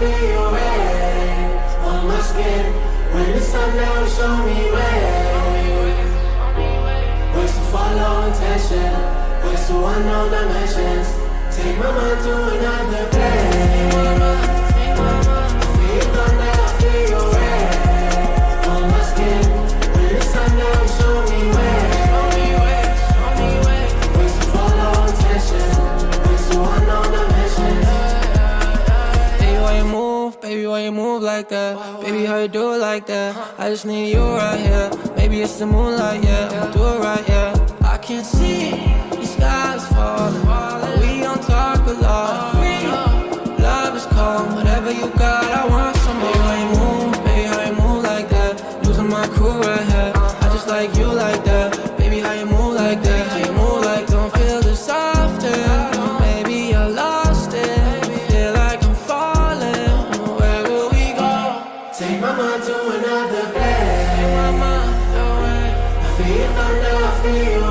feel your rays on my skin. When the sun down, show me ways. Ways to follow intention, ways to unknown dimensions. Take my mind to another place. Feel your thunder, feel your rays on my skin. When the sun down, show me ways. Ways to follow intention, ways to unknown dimensions. Baby, why you move like that? Baby, how you do it like that? I just need you right here. Maybe it's the moonlight, yeah. Do it right, yeah. I can't see the skies falling, but we don't talk a lot. Free love is calm. Whatever you got, I want some more. Baby, how you move like that? Losing my cool right here. I just like you like that. Baby, how you move like that? How you move like don't feel this often. Maybe I lost it. Feel like I'm falling. Take my mind to another place. I feel your thunder, I feel your